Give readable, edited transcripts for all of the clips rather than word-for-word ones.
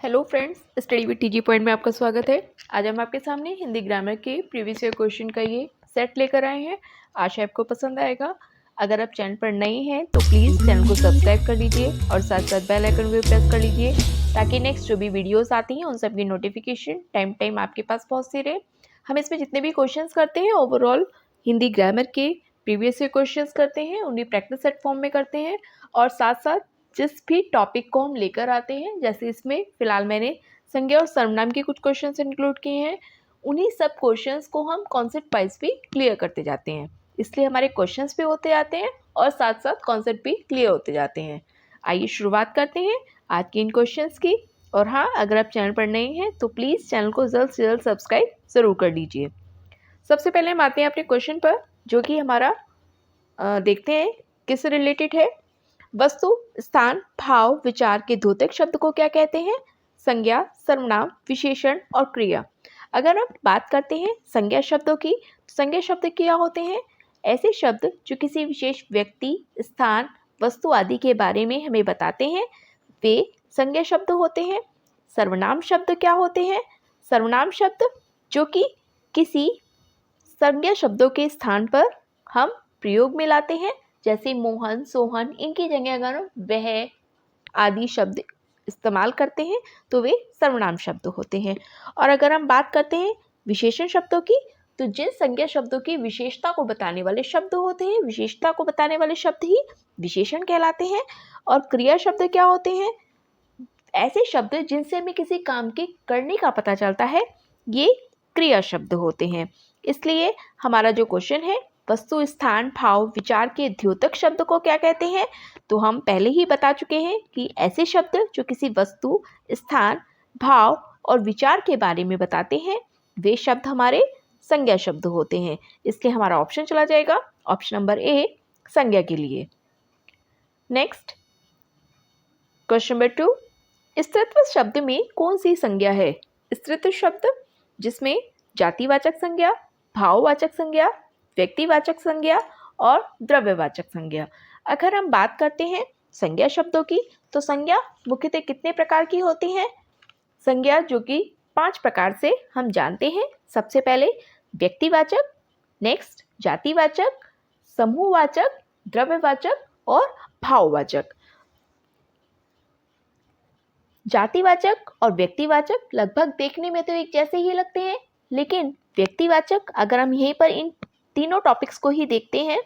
Hello friends, study with TG point में आपका स्वागत है। आज हम आपके सामने हिंदी ग्रामर के प्रीवियस ईयर क्वेश्चन का ये सेट लेकर आए हैं। आशा आपको पसंद आएगा। अगर आप चैनल पर नए हैं तो प्लीज़ चैनल को सब्सक्राइब कर लीजिए और साथ साथ बेल आइकन भी प्रेस कर लीजिए ताकि नेक्स्ट जो भी वीडियोज़ आती हैं उन सब की नोटिफिकेशन टाइम आपके पास पहुँचती रहे। हम इसमें जितने भी क्वेश्चन करते हैं ओवरऑल हिंदी ग्रामर के प्रीवियस ईयर क्वेश्चन करते हैं, उन्हें प्रैक्टिस सेट फॉर्म में करते हैं और साथ साथ जिस भी टॉपिक को हम लेकर आते हैं, जैसे इसमें फ़िलहाल मैंने संज्ञा और सर्वनाम के कुछ क्वेश्चंस इंक्लूड किए हैं, उन्हीं सब क्वेश्चंस को हम कॉन्सेप्ट वाइज भी क्लियर करते जाते हैं। इसलिए हमारे क्वेश्चंस भी होते जाते हैं और साथ साथ कॉन्सेप्ट भी क्लियर होते जाते हैं। आइए शुरुआत करते हैं आज के इन क्वेश्चंस की। और हाँ, अगर आप चैनल पर नए हैं तो प्लीज़ चैनल को जल्द से जल्द सब्सक्राइब ज़रूर कर लीजिए। सबसे पहले हम आते हैं अपने क्वेश्चन पर, जो कि हमारा देखते हैं किससे रिलेटेड है। वस्तु, स्थान, भाव, विचार के द्योतक शब्द को क्या कहते हैं? संज्ञा, सर्वनाम, विशेषण और क्रिया। अगर हम बात करते हैं संज्ञा शब्दों की, तो संज्ञा शब्द क्या होते हैं? ऐसे शब्द जो किसी विशेष व्यक्ति, स्थान, वस्तु आदि के बारे में हमें बताते हैं, वे संज्ञा शब्द होते हैं। सर्वनाम शब्द क्या होते हैं? सर्वनाम शब्द जो कि किसी संज्ञा शब्दों के स्थान पर हम प्रयोग में लाते हैं, जैसे मोहन, सोहन, इनकी जगह अगर वह आदि शब्द इस्तेमाल करते हैं तो वे सर्वनाम शब्द होते हैं। और अगर हम बात करते हैं विशेषण शब्दों की, तो जिन संज्ञा शब्दों की विशेषता को बताने वाले शब्द होते हैं, विशेषता को बताने वाले शब्द ही विशेषण कहलाते हैं। और क्रिया शब्द क्या होते हैं? ऐसे शब्द जिनसे हमें किसी काम के करने का पता चलता है, ये क्रिया शब्द होते हैं। इसलिए हमारा जो क्वेश्चन है, वस्तु, स्थान, भाव, विचार के द्योतक शब्द को क्या कहते हैं? तो हम पहले ही बता चुके हैं कि ऐसे शब्द जो किसी वस्तु, स्थान, भाव और विचार के बारे में बताते हैं, वे शब्द हमारे संज्ञा शब्द होते हैं। इसलिए हमारा ऑप्शन चला जाएगा ऑप्शन नंबर ए, संज्ञा के लिए। नेक्स्ट क्वेश्चन नंबर 2, स्त्रीत्व शब्द में कौन सी संज्ञा है? स्त्रीत्व शब्द जिसमें जातिवाचक संज्ञा, भाववाचक संज्ञा, व्यक्तिवाचक संज्ञा और द्रव्यवाचक संज्ञा। अगर हम बात करते हैं संज्ञा शब्दों की, तो संज्ञा मुख्यतः कितने प्रकार की होती हैं? संज्ञा जो कि 5 प्रकार से हम जानते हैं। सबसे पहले व्यक्तिवाचक, नेक्स्ट जातिवाचक, समूहवाचक, द्रव्यवाचक और भाववाचक। जातिवाचक और व्यक्तिवाचक लगभग देखने में तो एक जैसे ही लगते हैं, लेकिन व्यक्तिवाचक अगर हम यहीं पर इन तीनों टॉपिक्स को ही देखते हैं,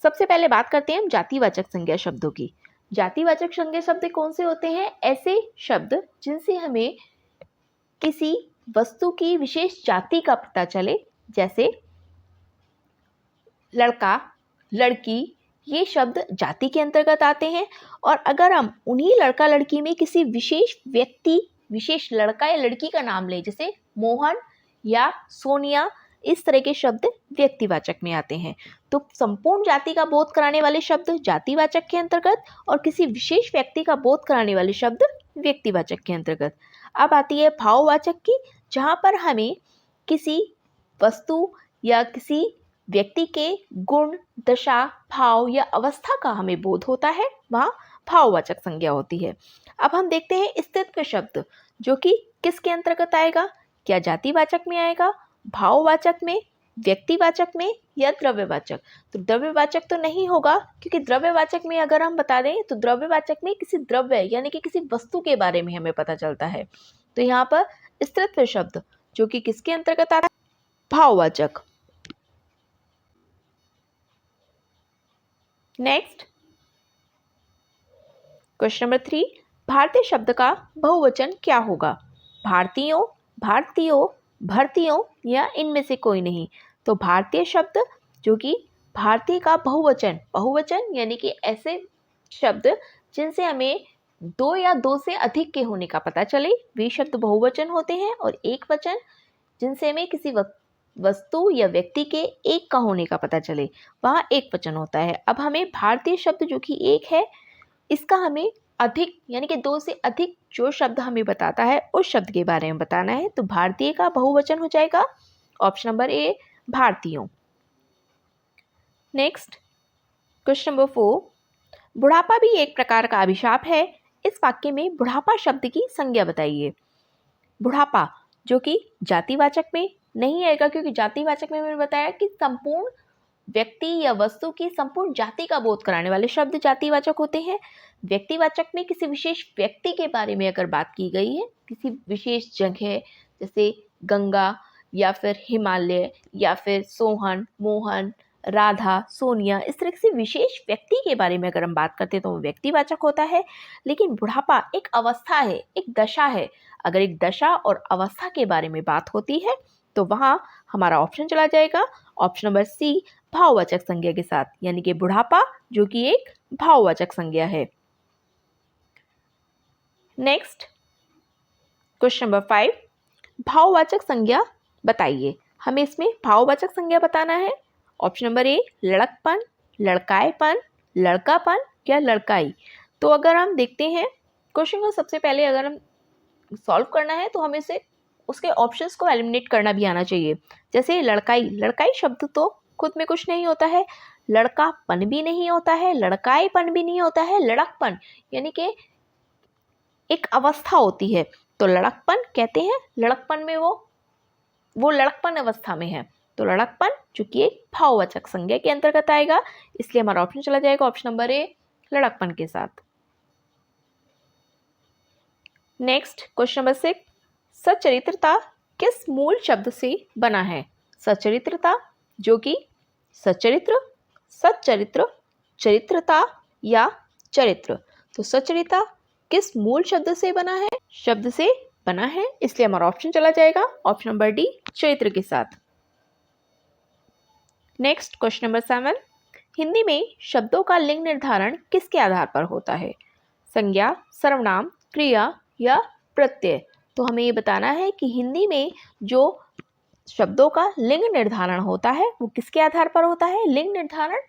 सबसे पहले बात करते हैं हम जातिवाचक संज्ञा शब्दों की। जातिवाचक संज्ञा शब्द कौन से होते हैं? ऐसे शब्द जिनसे हमें किसी वस्तु की विशेष जाति का पता चले, जैसे लड़का, लड़की, ये शब्द जाति के अंतर्गत आते हैं। और अगर हम उन्हीं लड़का लड़की में किसी विशेष व्यक्ति, विशेष लड़का या लड़की का नाम लें, जैसे मोहन या सोनिया, इस तरह के शब्द व्यक्तिवाचक में आते हैं। तो संपूर्ण जाति का बोध कराने वाले शब्द जातिवाचक के अंतर्गत और किसी विशेष व्यक्ति का बोध कराने वाले शब्द व्यक्तिवाचक के अंतर्गत। अब आती है भाववाचक की, जहाँ पर हमें किसी वस्तु या किसी व्यक्ति के गुण, दशा, भाव या अवस्था का हमें बोध होता है, वहाँ भाववाचक संज्ञा होती है। अब हम देखते हैं स्त्रीत्व शब्द, जो कि किसके अंतर्गत आएगा? क्या जातिवाचक में आएगा, भाववाचक में, व्यक्तिवाचक में या द्रव्यवाचक? तो द्रव्यवाचक तो नहीं होगा, क्योंकि द्रव्यवाचक में अगर हम बता दें तो द्रव्यवाचक में किसी द्रव्य यानी कि किसी वस्तु के बारे में हमें पता चलता है। तो यहाँ पर स्त्रीत्व शब्द जो कि किसके अंतर्गत आता है? भाववाचक। नेक्स्ट क्वेश्चन नंबर 3, भारतीय शब्द का बहुवचन क्या होगा? भारतीयों, भारतीयों, भर्तियों या इनमें से कोई नहीं? तो भारतीय शब्द जो कि भारतीय का बहुवचन, बहुवचन यानी कि ऐसे शब्द जिनसे हमें 2 या 2 से अधिक के होने का पता चले, वे शब्द बहुवचन होते हैं। और एक वचन जिनसे हमें किसी वस्तु या व्यक्ति के एक का होने का पता चले, वहाँ एक वचन होता है। अब हमें भारतीय शब्द जो कि एक है, इसका हमें अधिक यानी कि 2 से अधिक जो शब्द हमें बताता है उस शब्द के बारे में बताना है। तो भारतीय का बहुवचन हो जाएगा ऑप्शन नंबर ए, भारतीयों। नेक्स्ट क्वेश्चन नंबर 4, बुढ़ापा भी एक प्रकार का अभिशाप है, इस वाक्य में बुढ़ापा शब्द की संज्ञा बताइए। बुढ़ापा जो कि जातिवाचक में नहीं आएगा, क्योंकि जातिवाचक में मैंने बताया कि संपूर्ण व्यक्ति या वस्तु की संपूर्ण जाति का बोध कराने वाले शब्द जातिवाचक होते हैं। व्यक्तिवाचक में किसी विशेष व्यक्ति के बारे में अगर बात की गई है, किसी विशेष जगह जैसे गंगा या फिर हिमालय या फिर सोहन, मोहन, राधा, सोनिया, इस तरह से विशेष व्यक्ति के बारे में अगर हम बात करते हैं तो वो व्यक्तिवाचक होता है। लेकिन बुढ़ापा एक अवस्था है, एक दशा है। अगर एक दशा और अवस्था के बारे में बात होती है तो वहाँ हमारा ऑप्शन चला जाएगा ऑप्शन नंबर सी, भाववाचक संज्ञा के साथ, यानी कि बुढ़ापा जो कि एक भाववाचक संज्ञा है। नेक्स्ट क्वेश्चन नंबर 5, भाववाचक संज्ञा बताइए। हमें इसमें भाववाचक संज्ञा बताना है। ऑप्शन नंबर ए, लड़कपन, लड़काएपन, लड़कापन या लड़काई। तो अगर हम देखते हैं क्वेश्चन को, सबसे पहले अगर हम सॉल्व करना है तो हमें से उसके ऑप्शंस को एलिमिनेट करना भी आना चाहिए। जैसे लड़काई, लड़काई शब्द तो खुद में कुछ नहीं होता है, लड़कापन भी नहीं होता है, लड़काएपन भी नहीं होता है, लड़कपन यानी कि एक अवस्था होती है। तो लड़कपन कहते हैं, लड़कपन में वो लड़कपन अवस्था में है। तो लड़कपन जो कि एक भाववाचक संज्ञा के अंतर्गत आएगा, इसलिए हमारा ऑप्शन चला जाएगा ऑप्शन नंबर ए, लड़कपन के साथ। नेक्स्ट क्वेश्चन नंबर 6, सच्चरित्रता किस मूल शब्द से बना है। सच्चरित्रता जो कि सच्चरित्र, सच्चरित्र, चरित्रता या चरित्र। तो सच्चरिता किस मूल शब्द से बना है, शब्द से बना है, इसलिए हमारा ऑप्शन चला जाएगा ऑप्शन नंबर डी, चरित्र के साथ। नेक्स्ट क्वेश्चन नंबर 7, हिंदी में शब्दों का लिंग निर्धारण किसके आधार पर होता है। संज्ञा, सर्वनाम, क्रिया या प्रत्यय। तो हमें ये बताना है कि हिंदी में जो शब्दों का लिंग निर्धारण होता है वो किसके आधार पर होता है। लिंग निर्धारण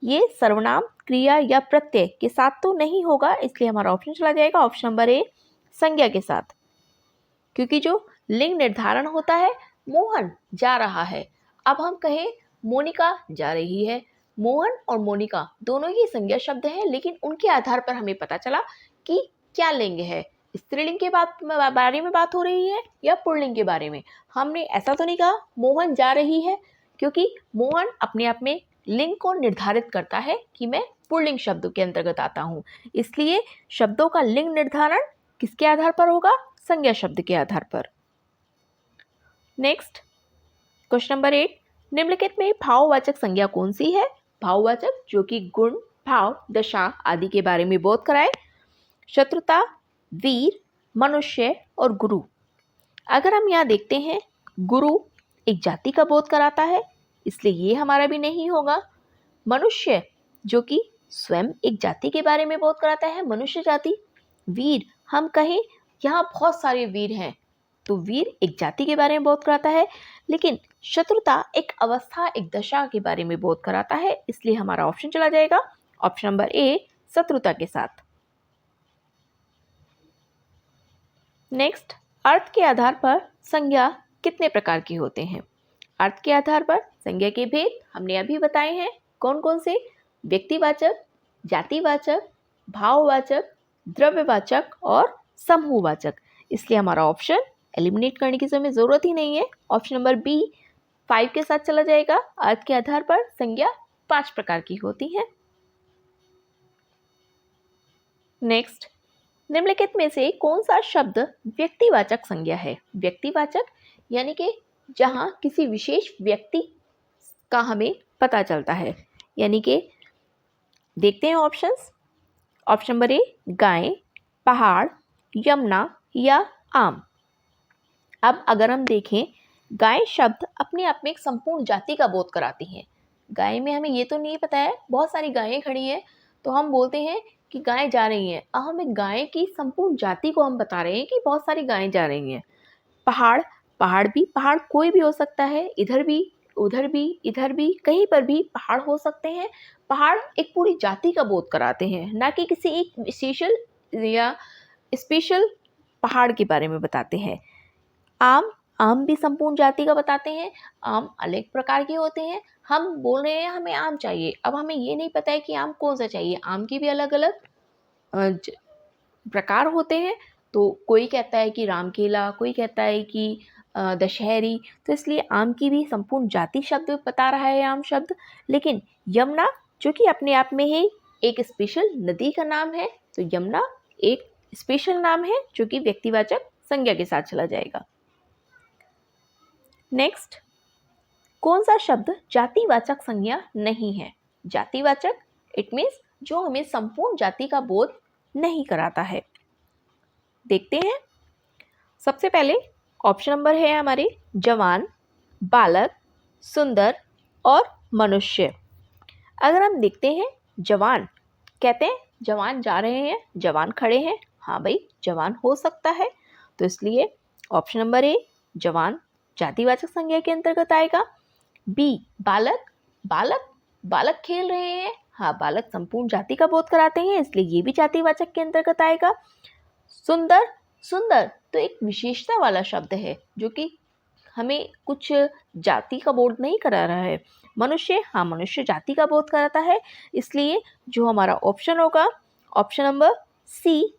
ये सर्वनाम, क्रिया या प्रत्यय के साथ तो नहीं होगा, इसलिए हमारा ऑप्शन चला जाएगा ऑप्शन नंबर ए, संज्ञा के साथ। क्योंकि जो लिंग निर्धारण होता है, मोहन जा रहा है, अब हम कहें मोनिका जा रही है, मोहन और मोनिका दोनों ही संज्ञा शब्द हैं, लेकिन उनके आधार पर हमें पता चला कि क्या लिंग है, स्त्रीलिंग के बारे में बात हो रही है या पुल्लिंग के बारे में। हमने ऐसा तो नहीं कहा मोहन जा रही है, क्योंकि मोहन अपने आप में लिंग को निर्धारित करता है कि मैं पुल्लिंग शब्द के अंतर्गत आता हूँ, इसलिए शब्दों का लिंग निर्धारण किसके आधार पर होगा, संज्ञा शब्द के आधार पर। नेक्स्ट क्वेश्चन नंबर 8, निम्नलिखित में भाववाचक संज्ञा कौन सी है। भाववाचक जो कि गुण, भाव, दशा आदि के बारे में बोध कराए। शत्रुता, वीर, मनुष्य और गुरु। अगर हम यहाँ देखते हैं, गुरु एक जाति का बोध कराता है, इसलिए ये हमारा भी नहीं होगा। मनुष्य जो कि स्वयं एक जाति के बारे में बोध कराता है, मनुष्य जाति। वीर हम कहें यहाँ बहुत सारे वीर हैं, तो वीर एक जाति के बारे में बोध कराता है। लेकिन शत्रुता एक अवस्था, एक दशा के बारे में बोध कराता है, इसलिए हमारा ऑप्शन चला जाएगा ऑप्शन नंबर ए, शत्रुता के साथ। नेक्स्ट, अर्थ के आधार पर संज्ञा कितने प्रकार की होते हैं। अर्थ के आधार पर संज्ञा के भेद हमने अभी बताए हैं, कौन कौन से। व्यक्तिवाचक, जातिवाचक, भाववाचक, द्रव्यवाचक और समूहवाचक। इसलिए हमारा ऑप्शन एलिमिनेट करने की हमें जरूरत ही नहीं है, ऑप्शन नंबर बी 5 के साथ चला जाएगा। अर्थ के आधार पर संज्ञा 5 प्रकार की होती है। नेक्स्ट, निम्नलिखित में से कौन सा शब्द व्यक्तिवाचक संज्ञा है। व्यक्तिवाचक यानी कि जहां किसी विशेष व्यक्ति का हमें पता चलता है, यानी कि देखते हैं ऑप्शंस। ऑप्शन नंबर ए, गाय, पहाड़, यमुना या आम। अब अगर हम देखें, गाय शब्द अपने आप में एक संपूर्ण जाति का बोध कराती हैं। गाय में हमें ये तो नहीं पता है, बहुत सारी गायें खड़ी हैं, तो हम बोलते हैं कि गायें जा रही हैं। अब हमें गाय की संपूर्ण जाति को हम बता रहे हैं कि बहुत सारी गायें जा रही हैं। पहाड़, पहाड़ कोई भी हो सकता है, इधर भी, उधर भी, इधर भी, कहीं पर भी पहाड़ हो सकते हैं। पहाड़ एक पूरी जाति का बोध कराते हैं, ना कि किसी एक विशेषल या स्पेशल पहाड़ के बारे में बताते हैं। आम भी संपूर्ण जाति का बताते हैं। आम अलग प्रकार के होते हैं। हम बोल रहे हैं हमें आम चाहिए, अब हमें ये नहीं पता है कि आम कौन सा चाहिए। आम की भी अलग अलग प्रकार होते हैं, तो कोई कहता है कि रामकेला, कोई कहता है कि दशहरी, तो इसलिए आम की भी संपूर्ण जाति शब्द बता रहा है आम शब्द। लेकिन यमुना जो कि अपने आप में ही एक स्पेशल नदी का नाम है, तो यमुना एक स्पेशल नाम है जो कि व्यक्तिवाचक संज्ञा के साथ चला जाएगा। नेक्स्ट, कौन सा शब्द जातिवाचक संज्ञा नहीं है? जातिवाचक इट मीन्स जो हमें संपूर्ण जाति का बोध नहीं कराता है। देखते हैं, सबसे पहले ऑप्शन नंबर है हमारे जवान, बालक, सुंदर और मनुष्य। अगर हम देखते हैं जवान, कहते हैं जवान जा रहे हैं, जवान खड़े हैं, हाँ भाई जवान हो सकता है, तो इसलिए ऑप्शन नंबर ए जवान जातिवाचक संज्ञा के अंतर्गत आएगा। बी बालक, बालक बालक खेल रहे हैं, हाँ बालक संपूर्ण जाति का बोध कराते हैं, इसलिए ये भी जातिवाचक के अंतर्गत आएगा। सुंदर, सुंदर तो एक विशेषता वाला शब्द है जो कि हमें कुछ जाति का बोध नहीं करा रहा है। मनुष्य, हाँ मनुष्य जाति का बोध कराता है, इसलिए जो हमारा ऑप्शन होगा ऑप्शन नंबर सी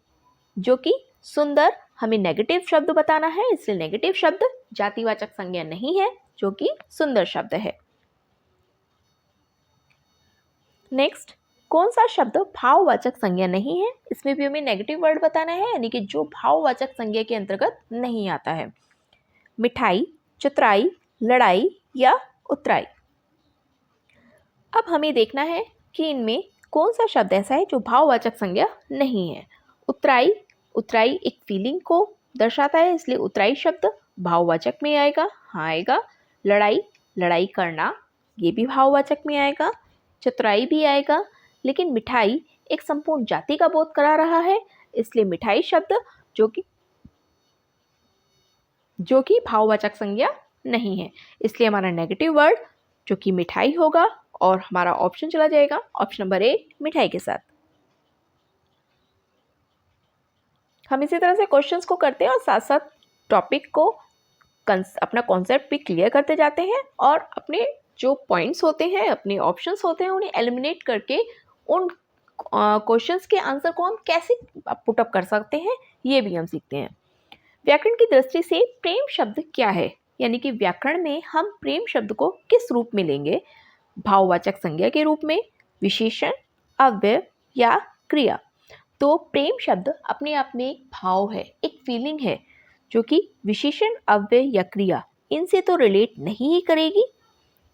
जो कि सुंदर हमें नेगेटिव शब्द बताना है, इसलिए नेगेटिव शब्द जातिवाचक संज्ञा नहीं है जो कि सुंदर शब्द है। नेक्स्ट, कौन सा शब्द भाववाचक संज्ञा नहीं है? इसमें भी हमें नेगेटिव वर्ड बताना है, यानी कि जो भाववाचक संज्ञा के अंतर्गत नहीं आता है। मिठाई, चतुराई, लड़ाई या उतराई। अब हमें देखना है कि इनमें कौन सा शब्द ऐसा है जो भाववाचक संज्ञा नहीं है। उतराई, उतराई एक फीलिंग को दर्शाता है, इसलिए उतराई शब्द भाववाचक में आएगा, हाँ आएगा। लड़ाई, लड़ाई करना, ये भी भाववाचक में आएगा। चतुराई भी आएगा, लेकिन मिठाई एक संपूर्ण जाति का बोध करा रहा है, इसलिए मिठाई शब्द जो कि भाववाचक संज्ञा नहीं है, इसलिए हमारा नेगेटिव वर्ड जो कि मिठाई होगा और हमारा ऑप्शन चला जाएगा ऑप्शन नंबर ए मिठाई के साथ। हम इसी तरह से क्वेश्चंस को करते हैं और साथ साथ टॉपिक को अपना कॉन्सेप्ट भी क्लियर करते जाते हैं और अपने जो पॉइंट्स होते हैं, अपने ऑप्शंस होते हैं, उन्हें एलिमिनेट करके उन क्वेश्चंस के आंसर को हम कैसे पुटअप कर सकते हैं ये भी हम सीखते हैं। व्याकरण की दृष्टि से प्रेम शब्द क्या है, यानी कि व्याकरण में हम प्रेम शब्द को किस रूप में लेंगे? भाववाचक संज्ञा के रूप में, विशेषण, अव्यय या क्रिया। तो प्रेम शब्द अपने आप में एक भाव है, एक फीलिंग है जो कि विशेषण, अव्यय या क्रिया इनसे तो रिलेट नहीं ही करेगी।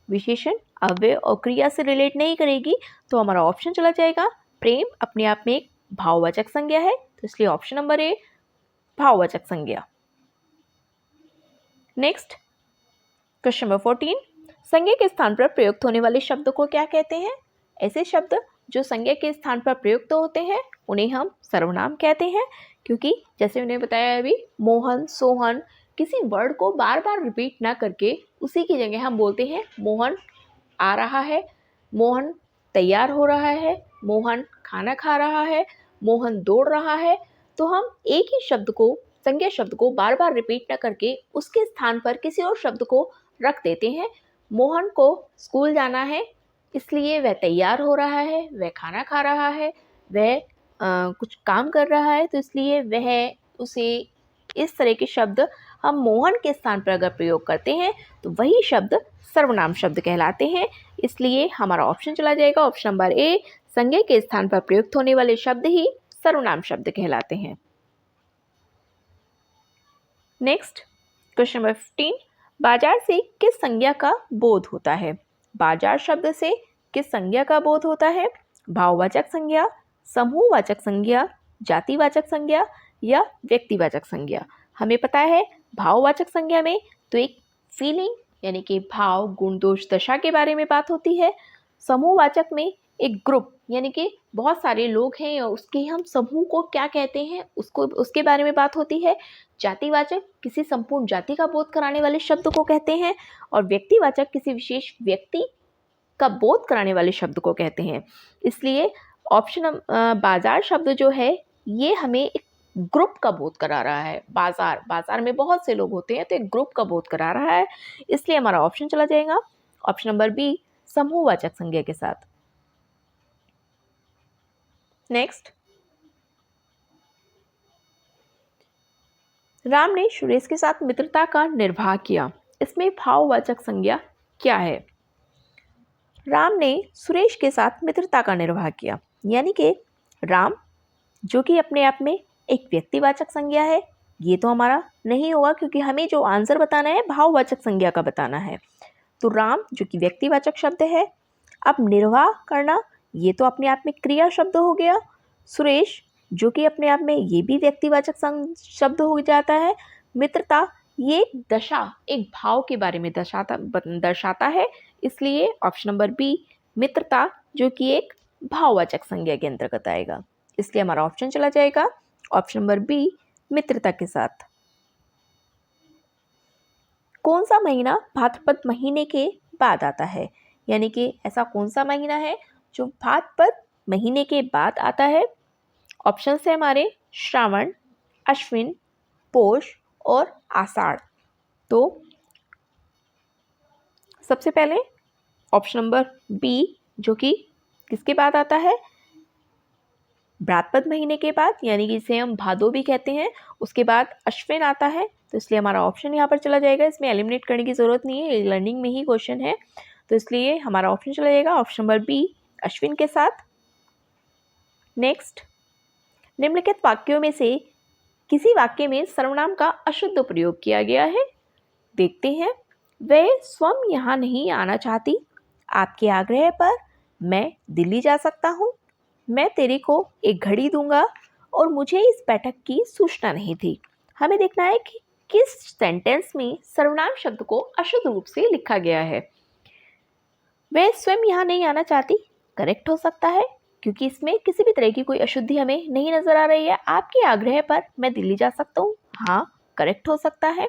विशेषण, अव्यय और क्रिया से रिलेट नहीं करेगी, तो हमारा ऑप्शन चला जाएगा प्रेम अपने आप में एक भाववाचक संज्ञा है, तो इसलिए ऑप्शन नंबर ए भाववाचक संज्ञा। नेक्स्ट, क्वेश्चन नंबर 14, संज्ञा के स्थान पर प्रयुक्त होने वाले शब्द को क्या कहते हैं? ऐसे शब्द जो संज्ञा के स्थान पर प्रयुक्त होते हैं उन्हें हम सर्वनाम कहते हैं, क्योंकि जैसे मैंने बताया अभी मोहन, सोहन, किसी वर्ड को बार बार रिपीट ना करके उसी की जगह हम बोलते हैं मोहन आ रहा है, मोहन तैयार हो रहा है, मोहन खाना खा रहा है, मोहन दौड़ रहा है। तो हम एक ही शब्द को, संज्ञा शब्द को बार बार रिपीट ना करके उसके स्थान पर किसी और शब्द को रख देते हैं। मोहन को स्कूल जाना है, इसलिए वह तैयार हो रहा है, वह खाना खा रहा है, वह कुछ काम कर रहा है, तो इसलिए वह उसे, इस तरह के शब्द हम मोहन के स्थान पर अगर प्रयोग करते हैं तो वही शब्द सर्वनाम शब्द कहलाते हैं, इसलिए हमारा ऑप्शन चला जाएगा ऑप्शन नंबर ए, संज्ञा के स्थान पर प्रयुक्त होने वाले शब्द ही सर्वनाम शब्द कहलाते हैं। नेक्स्ट, क्वेश्चन नंबर 15, बाजार से किस संज्ञा का बोध होता है? बाजार शब्द से किस संज्ञा का बोध होता है? भाववाचक संज्ञा, समूहवाचक संज्ञा, जातिवाचक संज्ञा या व्यक्तिवाचक संज्ञा। हमें पता है भाववाचक संज्ञा में तो एक फीलिंग यानी कि भाव, गुण, दोष, दशा के बारे में बात होती है। समूहवाचक में एक ग्रुप यानी कि बहुत सारे लोग हैं और उसके हम समूह को क्या कहते हैं उसको, उसके बारे में बात होती है। जातिवाचक किसी संपूर्ण जाति का बोध कराने वाले शब्द को कहते हैं और व्यक्तिवाचक किसी विशेष व्यक्ति का बोध कराने वाले शब्द को कहते हैं। इसलिए ऑप्शन बाजार शब्द जो है ये हमें एक ग्रुप का बोध करा रहा है। बाजार, बाजार में बहुत से लोग होते हैं तो एक ग्रुप का बोध करा रहा है, इसलिए हमारा ऑप्शन चला जाएगा ऑप्शन नंबर बी, समूहवाचक संज्ञा के साथ। नेक्स्ट, राम ने सुरेश के साथ मित्रता का निर्वाह किया, इसमें भाववाचक संज्ञा क्या है? राम ने सुरेश के साथ मित्रता का निर्वाह किया, यानी कि राम जो कि अपने आप में एक व्यक्तिवाचक संज्ञा है, ये तो हमारा नहीं होगा क्योंकि हमें जो आंसर बताना है भाववाचक संज्ञा का बताना है। तो राम जो कि व्यक्तिवाचक शब्द है। अब निर्वाह करना, ये तो अपने आप में क्रिया शब्द हो गया। सुरेश जो कि अपने आप में ये भी व्यक्तिवाचक शब्द हो जाता है। मित्रता, ये एक दशा, एक भाव के बारे में दर्शाता है, इसलिए ऑप्शन नंबर बी मित्रता जो कि एक भाववाचक संज्ञा के अंतर्गत आएगा, इसलिए हमारा ऑप्शन चला जाएगा ऑप्शन नंबर बी मित्रता के साथ। कौन सा महीना भाद्रपद महीने के बाद आता है? यानी कि ऐसा कौन सा महीना है जो भाद्रपद महीने के बाद आता है? ऑप्शन है हमारे श्रावण, अश्विन, पोष और आषाढ़। तो सबसे पहले ऑप्शन नंबर बी जो कि किसके बाद आता है? भाद्रपद महीने के बाद, यानी कि इसे हम भादो भी कहते हैं, उसके बाद अश्विन आता है, तो इसलिए हमारा ऑप्शन यहाँ पर चला जाएगा। इसमें एलिमिनेट करने की ज़रूरत नहीं है, लर्निंग में ही क्वेश्चन है, तो इसलिए हमारा ऑप्शन चला जाएगा ऑप्शन नंबर बी अश्विन के साथ। नेक्स्ट, निम्नलिखित वाक्यों में से किसी वाक्य में सर्वनाम का अशुद्ध प्रयोग किया गया है? देखते हैं। वह स्वयं यहाँ नहीं आना चाहती, आपके आग्रह पर मैं दिल्ली जा सकता हूँ, मैं तेरे को एक घड़ी दूंगा और मुझे इस बैठक की सूचना नहीं थी। हमें देखना है कि किस सेंटेंस में सर्वनाम शब्द को अशुद्ध रूप से लिखा गया है। वह स्वयं यहाँ नहीं आना चाहती करेक्ट हो सकता है क्योंकि इसमें किसी भी तरह की कोई अशुद्धि हमें नहीं नजर आ रही है। आपके आग्रह पर मैं दिल्ली जा सकता हूँ, हाँ करेक्ट हो सकता है।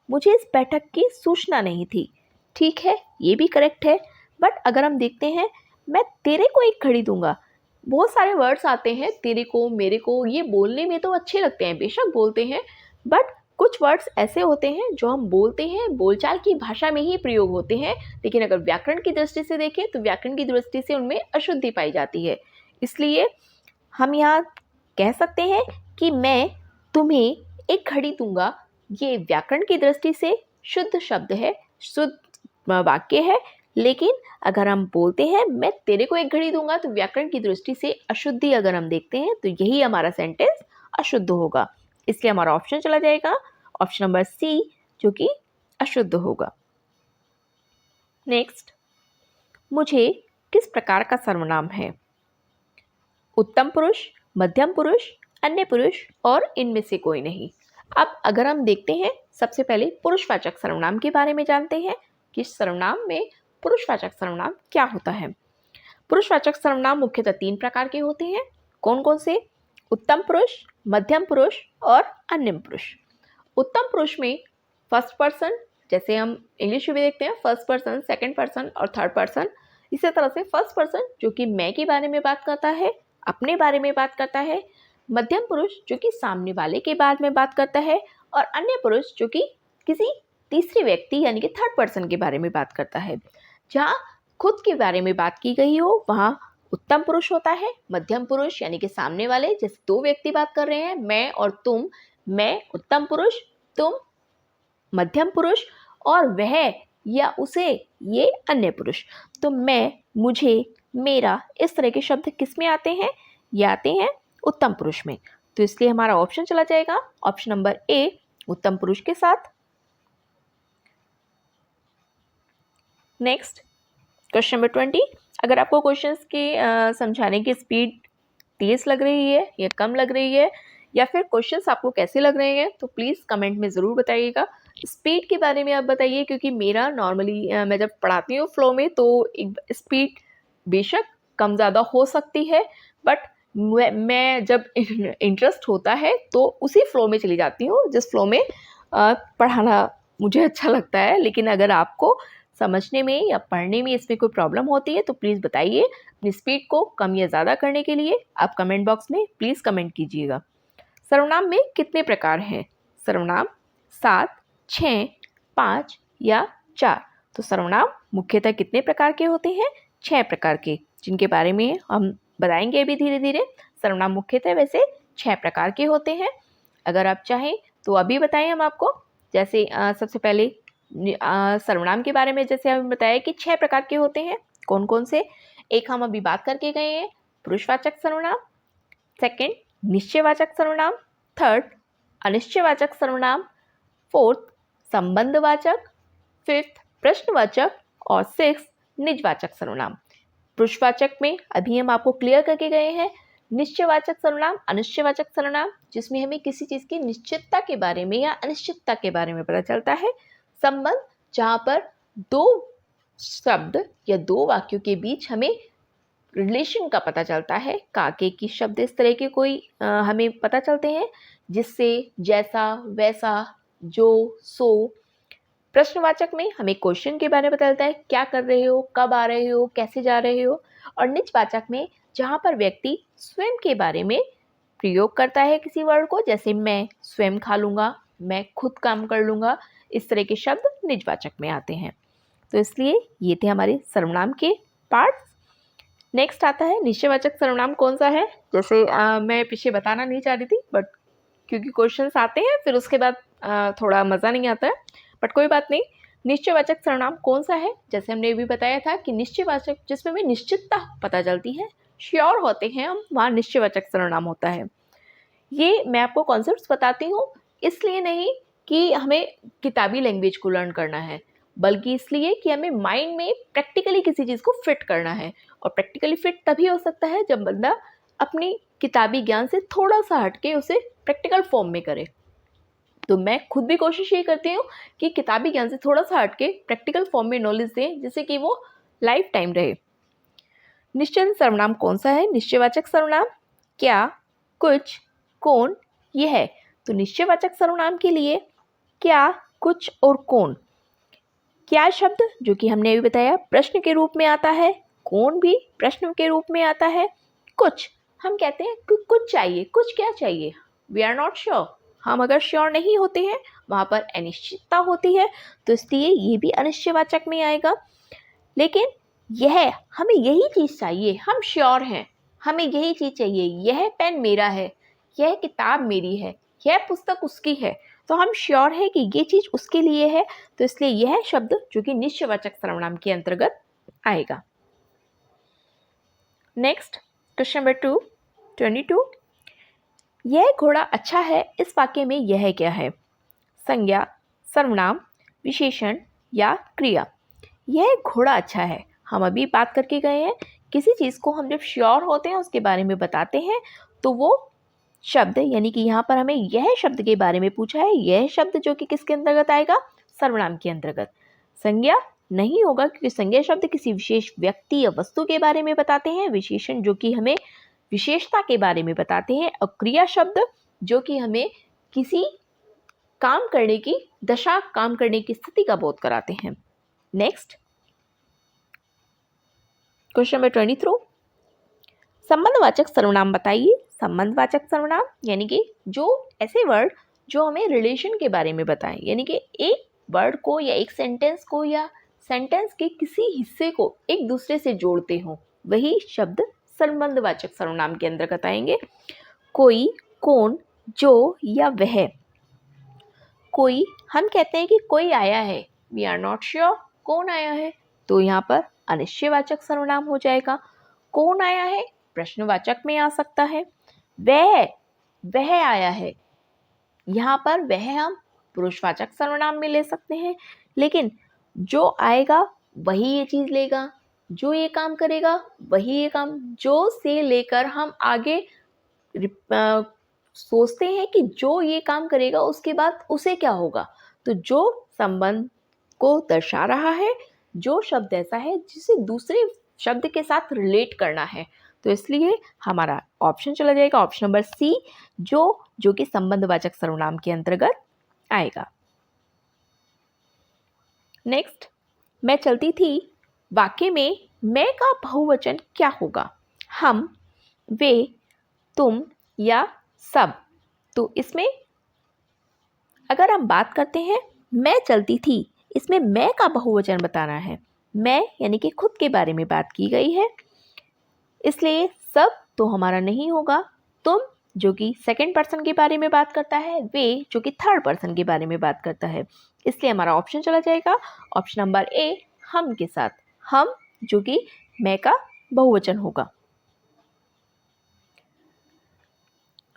मुझे इस बैठक की सूचना नहीं थी, ठीक है ये भी करेक्ट है। बट अगर हम देखते हैं मैं तेरे को एक घड़ी दूंगा, बहुत सारे वर्ड्स आते हैं तेरे को, मेरे को, ये बोलने में तो अच्छे लगते हैं, बेशक बोलते हैं, बट कुछ वर्ड्स ऐसे होते हैं जो हम बोलते हैं, बोलचाल की भाषा में ही प्रयोग होते हैं, लेकिन अगर व्याकरण की दृष्टि से देखें तो व्याकरण की दृष्टि से उनमें अशुद्धि पाई जाती है। इसलिए हम यहाँ कह सकते हैं कि मैं तुम्हें एक घड़ी दूंगा, ये व्याकरण की दृष्टि से शुद्ध शब्द है, शुद्ध वाक्य है, लेकिन अगर हम बोलते हैं मैं तेरे को एक घड़ी दूंगा तो व्याकरण की दृष्टि से अशुद्धि अगर हम देखते हैं तो यही हमारा सेंटेंस अशुद्ध होगा, इसलिए हमारा ऑप्शन चला जाएगा ऑप्शन नंबर सी जो कि अशुद्ध होगा। नेक्स्ट, मुझे किस प्रकार का सर्वनाम है? उत्तम पुरुष, मध्यम पुरुष, अन्य पुरुष और इनमें से कोई नहीं। अब अगर हम देखते हैं सबसे पहले पुरुषवाचक सर्वनाम के बारे में जानते हैं कि सर्वनाम में पुरुषवाचक सर्वनाम क्या होता है। पुरुषवाचक सर्वनाम मुख्यतः 3 प्रकार के होते हैं। कौन कौन से? उत्तम पुरुष, मध्यम पुरुष और अन्य पुरुष। उत्तम पुरुष में फर्स्ट पर्सन, जैसे हम इंग्लिश में भी देखते हैं फर्स्ट पर्सन, सेकंड पर्सन और थर्ड पर्सन, इसी तरह से फर्स्ट पर्सन जो कि मैं के बारे में बात करता है, अपने बारे में बात करता है, मध्यम पुरुष जो कि सामने वाले के बारे में बात करता है, और अन्य पुरुष जो कि किसी तीसरे व्यक्ति यानी कि थर्ड पर्सन के बारे में बात करता है। जहाँ खुद के बारे में बात की गई हो वहाँ उत्तम पुरुष होता है, मध्यम पुरुष यानी कि सामने वाले, जैसे 2 व्यक्ति बात कर रहे हैं मैं और तुम, मैं उत्तम पुरुष, तुम मध्यम पुरुष, और वह या उसे ये अन्य पुरुष। तो मैं, मुझे, मेरा, इस तरह के शब्द किस में आते हैं? ये आते हैं उत्तम पुरुष में, तो इसलिए हमारा ऑप्शन चला जाएगा ऑप्शन नंबर ए उत्तम पुरुष के साथ। Next, question number 20। अगर आपको क्वेश्चंस के समझाने की स्पीड तेज़ लग रही है या कम लग रही है, या फिर क्वेश्चंस आपको कैसे लग रहे हैं, तो प्लीज़ कमेंट में ज़रूर बताइएगा। स्पीड के बारे में आप बताइए, क्योंकि मेरा नॉर्मली मैं जब पढ़ाती हूँ फ्लो में तो एक स्पीड बेशक कम ज़्यादा हो सकती है, बट मैं जब इंटरेस्ट होता है तो उसी फ्लो में चली जाती हूँ जिस फ्लो में पढ़ाना मुझे अच्छा लगता है। लेकिन अगर आपको समझने में या पढ़ने में इसमें कोई प्रॉब्लम होती है तो प्लीज़ बताइए। अपनी स्पीड को कम या ज़्यादा करने के लिए आप कमेंट बॉक्स में प्लीज़ कमेंट कीजिएगा। सर्वनाम में कितने प्रकार हैं? सर्वनाम 7, 6, 5 या 4। तो सर्वनाम मुख्यतः कितने प्रकार के होते हैं? 6 प्रकार के, जिनके बारे में हम बताएंगे अभी धीरे धीरे। सर्वनाम मुख्यतः वैसे 6 प्रकार के होते हैं। अगर आप चाहें तो अभी बताएं हम आपको। जैसे सबसे पहले सर्वनाम के बारे में जैसे हमें बताया कि 6 प्रकार के होते हैं। कौन कौन से? एक हम अभी बात करके गए हैं, पुरुषवाचक सर्वनाम। सेकंड, निश्चयवाचक सर्वनाम। थर्ड, अनिश्चयवाचक सर्वनाम। फोर्थ, संबंधवाचक। फिफ्थ, प्रश्नवाचक। और सिक्स, निजवाचक सर्वनाम। पुरुषवाचक में अभी हम आपको क्लियर करके गए हैं निश्चयवाचक सर्वनाम, अनिश्चयवाचक सर्वनाम, जिसमें हमें किसी चीज की निश्चितता के बारे में या अनिश्चितता के बारे में पता चलता है। संबंध, जहां पर दो शब्द या दो वाक्यों के बीच हमें रिलेशन का पता चलता है। काके की शब्द इस तरह के कोई हमें पता चलते हैं जिससे, जैसा, वैसा, जो, सो। प्रश्नवाचक में हमें क्वेश्चन के बारे में पता चलता है, क्या कर रहे हो, कब आ रहे हो, कैसे जा रहे हो। और निजवाचक में जहाँ पर व्यक्ति स्वयं के बारे में प्रयोग करता है किसी वर्ड को, जैसे मैं स्वयं खा लूँगा, मैं खुद काम कर लूँगा, इस तरह के शब्द निजवाचक में आते हैं। तो इसलिए ये थे हमारे सर्वनाम के पार्ट्स। नेक्स्ट आता है निश्चयवाचक सर्वनाम कौन सा है। जैसे मैं पीछे बताना नहीं चाह रही थी, बट क्योंकि क्वेश्चंस आते हैं फिर उसके बाद थोड़ा मज़ा नहीं आता है, बट कोई बात नहीं। निश्चयवाचक सर्वनाम कौन सा है? जैसे हमने भी बताया था कि निश्चयवाचक जिसमें हमें निश्चितता पता चलती है, श्योर होते हैं हम, वहाँ निश्चयवाचक सर्वनाम होता है। ये मैं आपको कॉन्सेप्ट्स बताती हूँ इसलिए नहीं कि हमें किताबी लैंग्वेज को लर्न करना है, बल्कि इसलिए कि हमें माइंड में प्रैक्टिकली किसी चीज़ को फिट करना है। और प्रैक्टिकली फिट तभी हो सकता है जब बंदा अपनी किताबी ज्ञान से थोड़ा सा हटके उसे प्रैक्टिकल फॉर्म में करे। तो मैं खुद भी कोशिश ये करती हूँ कि किताबी ज्ञान से थोड़ा सा हटके प्रैक्टिकल फॉर्म में नॉलेज दें, जिससे कि वो लाइफ टाइम रहे। निश्चय सर्वनाम कौन सा है? निश्चयवाचक सर्वनाम क्या, कुछ, कौन, ये है। तो निश्चयवाचक सर्वनाम के लिए क्या, कुछ और कौन। क्या शब्द जो कि हमने अभी बताया प्रश्न के रूप में आता है, कौन भी प्रश्न के रूप में आता है। कुछ हम कहते हैं कि कुछ चाहिए, कुछ क्या चाहिए, वी आर नॉट श्योर। हम अगर श्योर नहीं होते हैं, वहाँ पर अनिश्चितता होती है, तो इसलिए ये भी अनिश्चयवाचक में आएगा। लेकिन यह हमें यही चीज़ चाहिए, हम श्योर हैं, हमें यही चीज़ चाहिए, यह पेन मेरा है, यह किताब मेरी है, यह पुस्तक उसकी है, तो हम श्योर है कि ये चीज़ उसके लिए है, तो इसलिए यह शब्द जो कि निश्चयवाचक सर्वनाम के अंतर्गत आएगा। Next question number 22। यह घोड़ा अच्छा है, इस वाक्य में यह क्या है? संज्ञा, सर्वनाम, विशेषण या क्रिया। यह घोड़ा अच्छा है, हम अभी बात करके गए हैं किसी चीज़ को हम जब श्योर होते हैं उसके बारे में बताते हैं, तो वो शब्द यानी कि यहाँ पर हमें यह शब्द के बारे में पूछा है, यह शब्द जो कि किसके अंतर्गत आएगा? सर्वनाम के अंतर्गत। संज्ञा नहीं होगा, क्योंकि संज्ञा शब्द किसी विशेष व्यक्ति या वस्तु के बारे में बताते हैं, विशेषण जो कि हमें विशेषता के बारे में बताते हैं, और क्रिया शब्द जो कि हमें किसी काम करने की दशा, काम करने की स्थिति का बोध कराते हैं। Next question number 23। संबंधवाचक सर्वनाम बताइए। संबंधवाचक सर्वनाम यानी कि जो ऐसे वर्ड जो हमें रिलेशन के बारे में बताएं, यानी कि एक वर्ड को या एक सेंटेंस को या सेंटेंस के किसी हिस्से को एक दूसरे से जोड़ते हो, वही शब्द संबंधवाचक सर्वनाम के अंतर्गत आएंगे। कोई, कौन, जो या वह। कोई हम कहते हैं कि कोई आया है, वी आर नॉट श्योर कौन आया है, तो यहाँ पर अनिश्चयवाचक सर्वनाम हो जाएगा। कौन आया है प्रश्नवाचक में आ सकता है। वह आया है, यहाँ पर वह हम पुरुषवाचक सर्वनाम में ले सकते हैं। लेकिन जो आएगा वही ये चीज़ लेगा, जो ये काम करेगा वही ये काम, जो से लेकर हम आगे सोचते हैं कि जो ये काम करेगा उसके बाद उसे क्या होगा। तो जो संबंध को दर्शा रहा है, जो शब्द ऐसा है जिसे दूसरे शब्द के साथ रिलेट करना है, तो इसलिए हमारा ऑप्शन चला जाएगा ऑप्शन नंबर सी, जो कि संबंधवाचक सर्वनाम के अंतर्गत आएगा। नेक्स्ट, मैं चलती थी वाक्य में मैं का बहुवचन क्या होगा? हम, वे, तुम या सब। तो इसमें अगर हम बात करते हैं मैं चलती थी, इसमें मैं का बहुवचन बताना है। मैं यानी कि खुद के बारे में बात की गई है, इसलिए सब तो हमारा नहीं होगा, तुम जो कि सेकंड पर्सन के बारे में बात करता है, वे जो कि थर्ड पर्सन के बारे में बात करता है। इसलिए हमारा ऑप्शन चला जाएगा ऑप्शन नंबर ए, हम के साथ। हम जो कि मैं का बहुवचन होगा।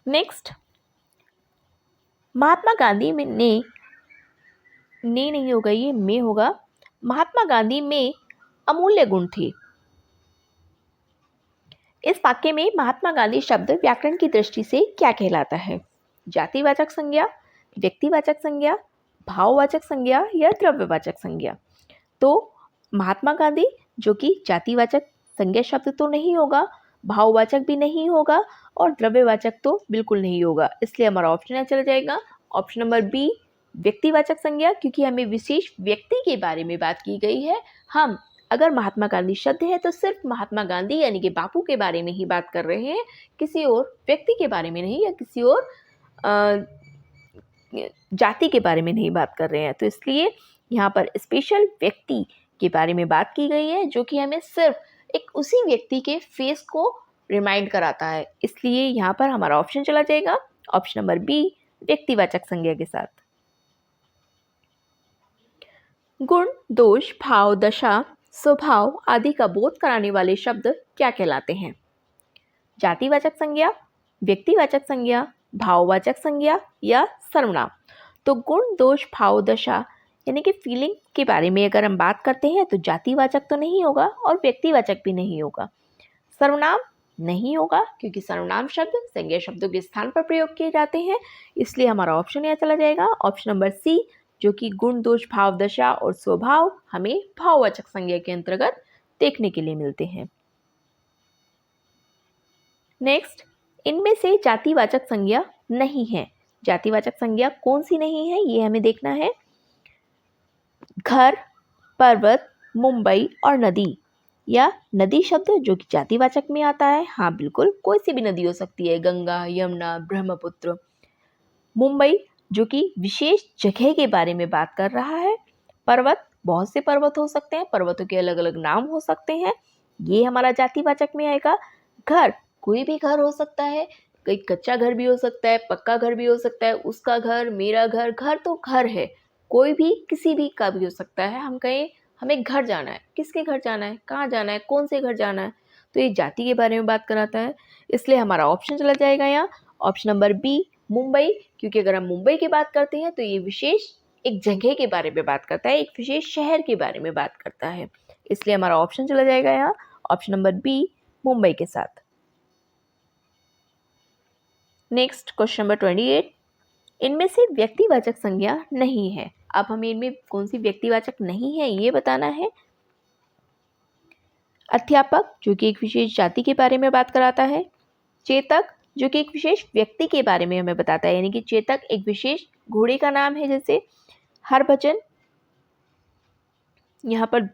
नेक्स्ट, महात्मा गांधी में ने नहीं होगा, ये में होगा। महात्मा गांधी में अमूल्य गुण थे। इस वाक्य में महात्मा गांधी शब्द व्याकरण की दृष्टि से क्या कहलाता है? जातिवाचक संज्ञा, व्यक्तिवाचक संज्ञा, भाववाचक संज्ञा या द्रव्यवाचक संज्ञा? तो महात्मा गांधी जो कि जातिवाचक संज्ञा शब्द तो नहीं होगा, भाववाचक भी नहीं होगा और द्रव्यवाचक तो बिल्कुल नहीं होगा। इसलिए हमारा ऑप्शन चला जाएगा ऑप्शन नंबर बी, व्यक्तिवाचक संज्ञा, क्योंकि हमें विशेष व्यक्ति के बारे में बात की गई है। हम अगर महात्मा गांधी शब्द है तो सिर्फ महात्मा गांधी यानी कि बापू के बारे में ही बात कर रहे हैं, किसी और व्यक्ति के बारे में नहीं या किसी और जाति के बारे में नहीं बात कर रहे हैं। तो इसलिए यहाँ पर स्पेशल व्यक्ति के बारे में बात की गई है जो कि हमें सिर्फ एक उसी व्यक्ति के फेस को रिमाइंड कराता है। इसलिए यहाँ पर हमारा ऑप्शन चला जाएगा ऑप्शन नंबर बी, व्यक्तिवाचक संज्ञा के साथ। गुण, दोष, भाव, दशा, स्वभाव आदि का बोध कराने वाले शब्द क्या कहलाते हैं? जातिवाचक संज्ञा, व्यक्तिवाचक संज्ञा, भाववाचक संज्ञा या सर्वनाम? तो गुण, दोष, भाव, दशा यानी कि फीलिंग के बारे में अगर हम बात करते हैं तो जातिवाचक तो नहीं होगा और व्यक्तिवाचक भी नहीं होगा। सर्वनाम नहीं होगा क्योंकि सर्वनाम शब्द संज्ञा शब्दों के स्थान पर प्रयोग किए जाते हैं। इसलिए हमारा ऑप्शन यहाँ चला जाएगा ऑप्शन नंबर सी, जो कि गुण, दोष, भाव, दशा और स्वभाव हमें भाववाचक संज्ञा के अंतर्गत देखने के लिए मिलते हैं। नेक्स्ट, इनमें से जातिवाचक संज्ञा नहीं है। जातिवाचक संज्ञा कौन सी नहीं है ये हमें देखना है। घर, पर्वत, मुंबई और नदी या नदी शब्द जो कि जातिवाचक में आता है। हाँ बिल्कुल, कोई सी भी नदी हो सकती है, गंगा, यमुना, ब्रह्मपुत्र। मुंबई जो कि विशेष जगह के बारे में बात कर रहा है। पर्वत, बहुत से पर्वत हो सकते हैं, पर्वतों के अलग अलग नाम हो सकते हैं, ये हमारा जातिवाचक में आएगा। घर, कोई भी घर हो सकता है, कोई कच्चा घर भी हो सकता है, पक्का घर भी हो सकता है, उसका घर, मेरा घर। घर तो घर है, कोई भी किसी भी का भी हो सकता है। हम कहें हमें घर जाना है, किसके घर जाना है, कहाँ जाना है, कौन से घर जाना है, तो ये जाति के बारे में बात कराता है। इसलिए हमारा ऑप्शन चला जाएगा यहाँ ऑप्शन नंबर बी, मुंबई, क्योंकि अगर हम मुंबई की बात करते हैं तो ये विशेष एक जगह के बारे में बात करता है, एक विशेष शहर के बारे में बात करता है। इसलिए हमारा ऑप्शन चला जाएगा यहाँ ऑप्शन नंबर बी, मुंबई के साथ। नेक्स्ट क्वेश्चन नंबर 28, इनमें से व्यक्तिवाचक संज्ञा नहीं है। अब हमें इनमें कौन सी व्यक्तिवाचक नहीं है ये बताना है। अध्यापक जो कि एक विशेष जाति के बारे में बात कराता है। चेतक जो कि एक विशेष व्यक्ति के बारे में हमें बताता है, यानी कि चेतक एक विशेष घोड़े का नाम है। जैसे हरभजन, यहाँ पर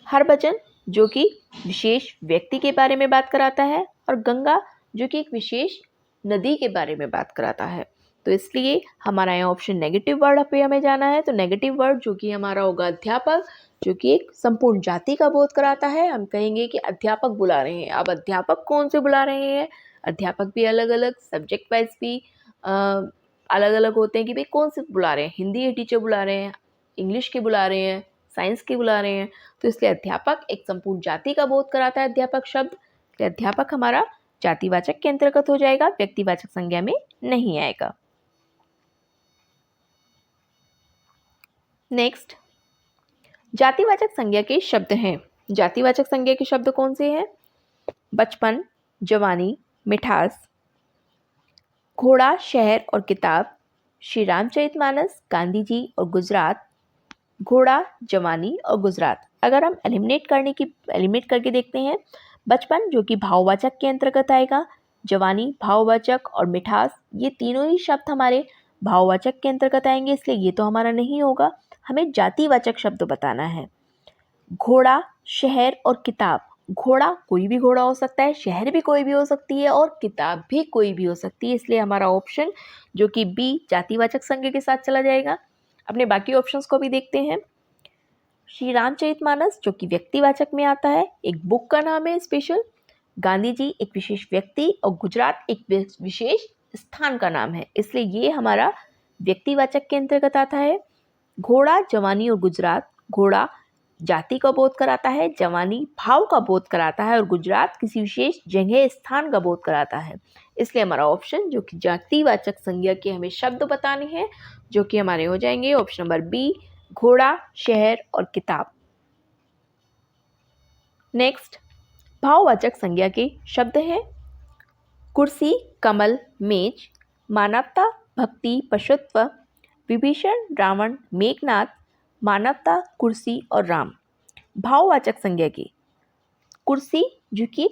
हरभजन जो कि विशेष व्यक्ति के बारे में बात कराता है और गंगा जो कि एक विशेष नदी के बारे में बात कराता है। तो इसलिए हमारा यहाँ ऑप्शन नेगेटिव वर्ड पे हमें जाना है। तो नेगेटिव वर्ड जो कि हमारा होगा अध्यापक, जो कि एक संपूर्ण जाति का बोध कराता है। हम कहेंगे कि अध्यापक बुला रहे हैं। अब अध्यापक कौन से बुला रहे हैं? अध्यापक भी अलग अलग, सब्जेक्ट वाइज भी अलग अलग होते हैं कि भाई कौन से बुला रहे हैं। हिंदी के टीचर बुला रहे हैं, इंग्लिश के बुला रहे हैं, साइंस के बुला रहे हैं। तो इसलिए अध्यापक एक संपूर्ण जाति का बोध कराता है अध्यापक शब्द। अध्यापक हमारा जातिवाचक के अंतर्गत हो जाएगा, व्यक्तिवाचक संज्ञा में नहीं आएगा। नेक्स्ट, जातिवाचक संज्ञा के शब्द हैं। जातिवाचक संज्ञा के शब्द कौन से हैं? बचपन, जवानी, मिठास, घोड़ा, शहर और किताब, श्री रामचरितमानस, गांधी जी और गुजरात, घोड़ा, जवानी और गुजरात। अगर हम एलिमिनेट करके देखते हैं, बचपन जो कि भाववाचक के अंतर्गत आएगा, जवानी भाववाचक और मिठास ये तीनों ही शब्द हमारे भाववाचक के अंतर्गत आएंगे, इसलिए ये तो हमारा नहीं होगा। हमें जातिवाचक शब्द बताना है। घोड़ा, शहर और किताब। घोड़ा कोई भी घोड़ा हो सकता है, शहर भी कोई भी हो सकती है और किताब भी कोई भी हो सकती है। इसलिए हमारा ऑप्शन जो कि बी जातिवाचक संज्ञा के साथ चला जाएगा। अपने बाकी ऑप्शंस को भी देखते हैं। श्री रामचरितमानस जो कि व्यक्तिवाचक में आता है, एक बुक का नाम है स्पेशल। गांधी जी एक विशेष व्यक्ति और गुजरात एक विशेष स्थान का नाम है, इसलिए ये हमारा व्यक्तिवाचक के अंतर्गत आता है। घोड़ा, जवानी और गुजरात। घोड़ा जाति का बोध कराता है, जवानी भाव का बोध कराता है और गुजरात किसी विशेष जगह स्थान का बोध कराता है। इसलिए हमारा ऑप्शन जो कि जातिवाचक संज्ञा के हमें शब्द बताने हैं, जो कि हमारे हो जाएंगे ऑप्शन नंबर बी, घोड़ा, शहर और किताब। नेक्स्ट, भाववाचक संज्ञा के शब्द हैं कुर्सी, कमल, मेज, मानवता, भक्ति, पशुत्व, विभीषण, रावण, मेघनाथ, मानवता, कुर्सी और राम। भाववाचक संज्ञा की कुर्सी जो कि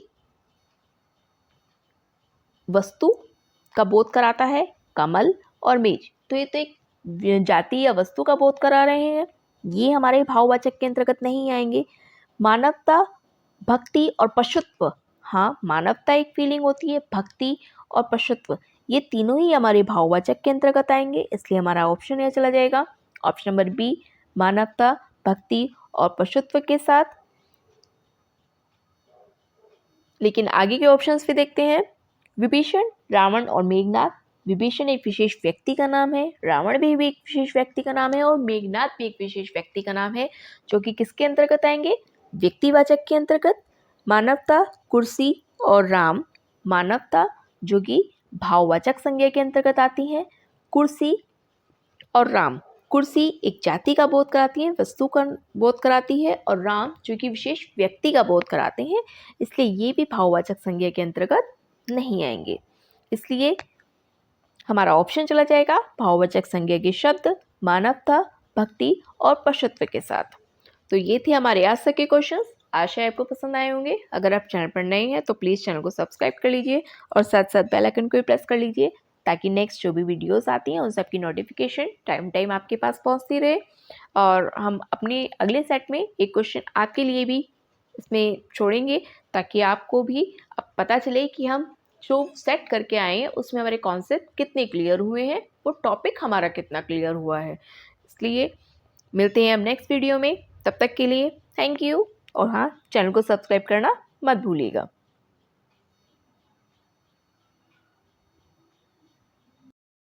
वस्तु का बोध कराता है, कमल और मेज तो ये तो एक जाति या वस्तु का बोध करा रहे हैं, ये हमारे भाववाचक के अंतर्गत नहीं आएंगे। मानवता, भक्ति और पशुत्व, हाँ मानवता एक फीलिंग होती है, भक्ति और पशुत्व ये तीनों ही हमारे भाववाचक के अंतर्गत आएंगे, इसलिए हमारा ऑप्शन यह चला जाएगा ऑप्शन नंबर बी, मानवता, भक्ति और पशुत्व के साथ। लेकिन आगे के ऑप्शंस भी देखते हैं। विभीषण, रावण और मेघनाथ। विभीषण एक विशेष व्यक्ति का नाम है, रावण भी एक विशेष व्यक्ति का नाम है और मेघनाथ भी एक विशेष व्यक्ति का नाम है, जो कि किसके अंतर्गत आएंगे, व्यक्तिवाचक के अंतर्गत। मानवता, कुर्सी और राम, मानवता जो कि भाववाचक संज्ञा के अंतर्गत आती है, कुर्सी और राम। कुर्सी एक जाति का बोध कराती है, वस्तु का बोध कराती है और राम जो कि विशेष व्यक्ति का बोध कराते हैं, इसलिए ये भी भाववाचक संज्ञा के अंतर्गत नहीं आएंगे। इसलिए हमारा ऑप्शन चला जाएगा भाववाचक संज्ञा के शब्द मानवता, भक्ति और पशुत्व के साथ। तो ये थे हमारे आज तक के क्वेश्चंस। आशा है आपको पसंद आए होंगे। अगर आप चैनल पर नए हैं तो प्लीज़ चैनल को सब्सक्राइब कर लीजिए और साथ साथ बेल आइकन को भी प्रेस कर लीजिए, ताकि नेक्स्ट जो भी वीडियोस आती हैं उन सब की नोटिफिकेशन टाइम आपके पास पहुंचती रहे। और हम अपने अगले सेट में एक क्वेश्चन आपके लिए भी इसमें छोड़ेंगे, ताकि आपको भी अब पता चले कि हम जो सेट करके आए हैं उसमें हमारे कॉन्सेप्ट कितने क्लियर हुए हैं, वो टॉपिक हमारा कितना क्लियर हुआ है। इसलिए मिलते हैं हम नेक्स्ट वीडियो में, तब तक के लिए थैंक यू। और हाँ, चैनल को सब्सक्राइब करना मत भूलिएगा।